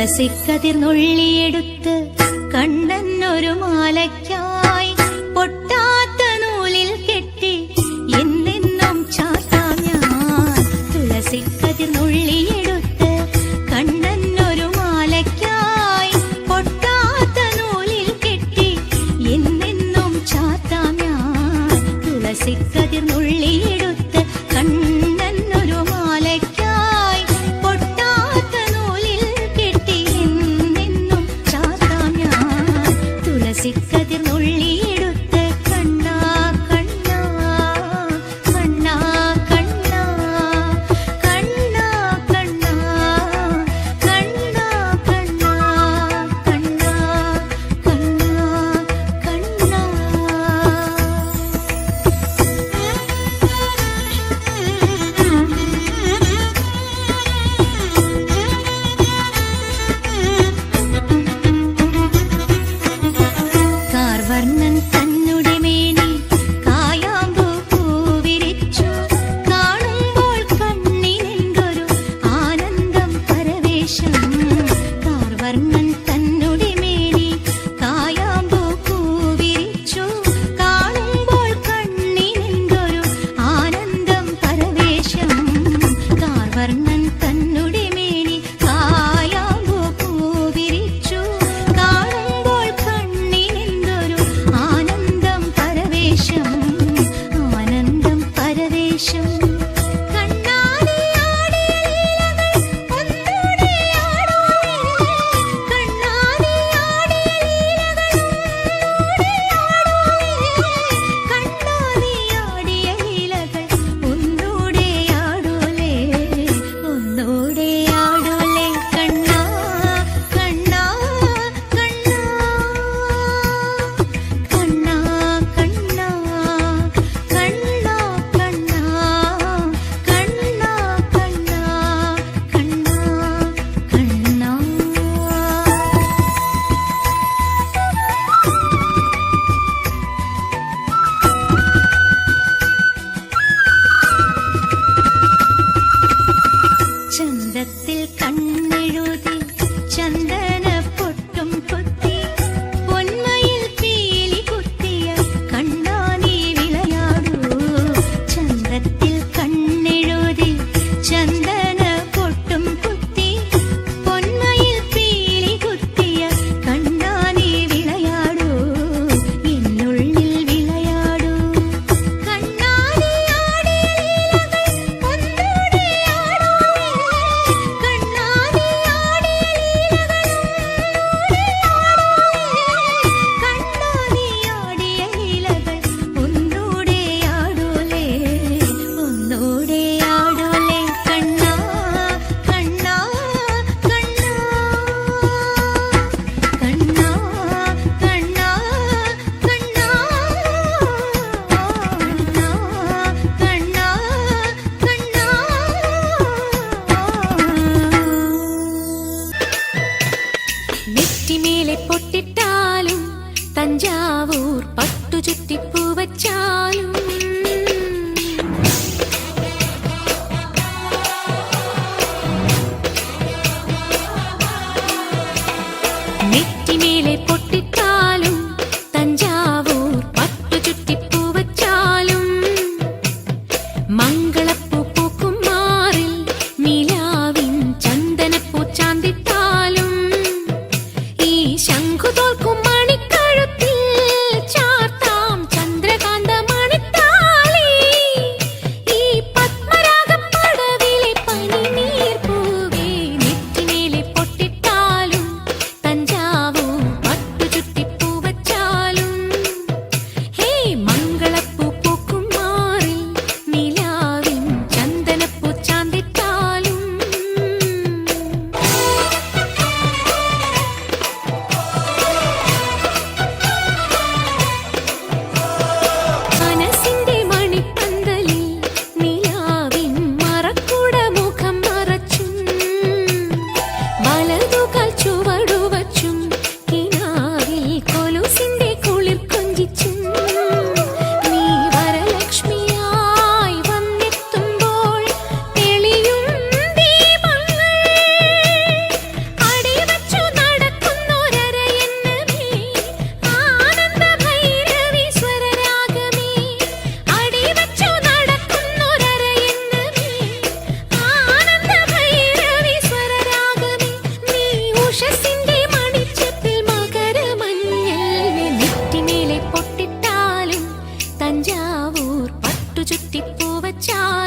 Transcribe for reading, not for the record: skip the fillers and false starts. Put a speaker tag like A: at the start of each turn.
A: തുളസിക്കതിർന്നുള്ളിയെടുത്ത് കണ്ണനൊരു മാലയ്ക്കായി പൊട്ടാത്ത നൂലിൽ കെട്ടി എന്നെന്നും ചാത്താം ഞാൻ. തുളസിക്കതിർന്നുള്ളിയെടുത്ത് കണ്ണനൊരു മാലയ്ക്കായി പൊട്ടാത്ത നൂലിൽ കെട്ടി എന്നെന്നും ചാത്താം ഞാൻ. തുളസിക്കതിർന്നുള്ളിയെടുത്ത് കണ്ണനൊരു മാലയ്ക്കായി പൊട്ടാത്ത നൂലിൽ കെട്ടി എന്നെന്നും ചാത്താം ഞാൻ. തുളസിക്കതിർന്നുള്ളിയെടുത്ത് കണ്ണാ കണ്ണാ കണ്ണാ കണ്ണാ കണ്ണാ കണ്ണാ കണ്ണാ കണ്ണാ കണ്ണാ കണ്ണാ കാർവർണ്ണൻ തന്നുടെ മേനി കായാമ്പൂ പൂവിരിച്ചു കാണുമ്പോൾ കണ്ണിനെന്തൊരു ആനന്ദം പരവേശം. കാർവർണ്ണൻ തന്നുടെ മേനി കായാമ്പൂ പൂവിരിച്ചു കാണുമ്പോൾ കണ്ണിനെന്തൊരു ആനന്ദം പരവേശം. കാർവർണ്ണൻ തന്നുടെ മേനി കായാമ്പൂ പൂവിരിച്ചു കാണുമ്പോൾ കണ്ണിനെന്തൊരു ആനന്ദം പരവേശം. ആനന്ദം പരവേശം. കണ്ണാടിയാടിയ ലീലകൾ ഒന്നൂടെ ആടൂലേ. കണ്ണാടിയാടിയ ലീലകൾ കണ്ണാടിയാടിയ ലീലകൾ ഒന്നൂടെ ആടൂലേ. ഒന്നൂടെ ആടൂലേ കണ്ണാ കണ്ണാ കണ്ണാ കണ്ണാ കണ്ണാ കണ്ണാ കണ്ണാ കണ്ണാ കണ്ണാ കണ്ണാ കണ്ണാ. ചന്തത്തിൽ കണ്ണെഴുതി ചന്ദന പൊട്ടും കുത്തി പൊന്മയിൽ പീലി കുത്തിയ കണ്ണാ നീ വിളയാടൂ. ചന്തത്തിൽ കണ്ണെഴുതി ചന്ദന പൊട്ടും കുത്തി പൊന്മയിൽ പീലി കുത്തിയ കണ്ണാ നീ വിളയാടൂ. എന്നുള്ളിൽ വിളയാടൂ. കണ്ണാടിയാടിയ ലീലകൾ ഒന്നൂടെ ആടൂലേ. കണ്ണാടിയാടിയ ലീലകൾ കണ്ണാടിയാടിയ ലീലകൾ ഒന്നൂടെ ആടൂലേ. ഒന്നൂടെ ആടൂലേ കണ്ണാ കണ്ണാ കണ്ണാ കണ്ണാ കണ്ണാ കണ്ണാ കണ്ണാ കണ്ണാ. നെറ്റിമേലെ പൊട്ടിട്ടാലും തഞ്ചാവൂർ പട്ടു ചുറ്റിപ്പൂ വച്ചാലും നെറ്റിമേലെ പൊട്ടിട്ടാലും തഞ്ചാവൂർ പട്ടു ചുറ്റിപ്പൂ വച്ചാലും മംഗളപ്പൂ പൂക്കും മാറിൽ നിലാവിൻ ചന്ദനപ്പൂ ചാന്തിട്ടാലും ഈ ശംഖു തോൽക്കും മണിക്കഴുത്തിൽ ചാർത്താം ചന്ദ്രകാന്ത മണിത്താലി. ഈ പത്മരാഗം പടവിലെ പനിനീർ പൂവേ നെറ്റിമേലെ പൊട്ടിട്ടാലും തഞ്ചാവൂർ പട്ടു തഞ്ചാവൂർ പട്ടുചുറ്റിപ്പൂവച്ചാൽ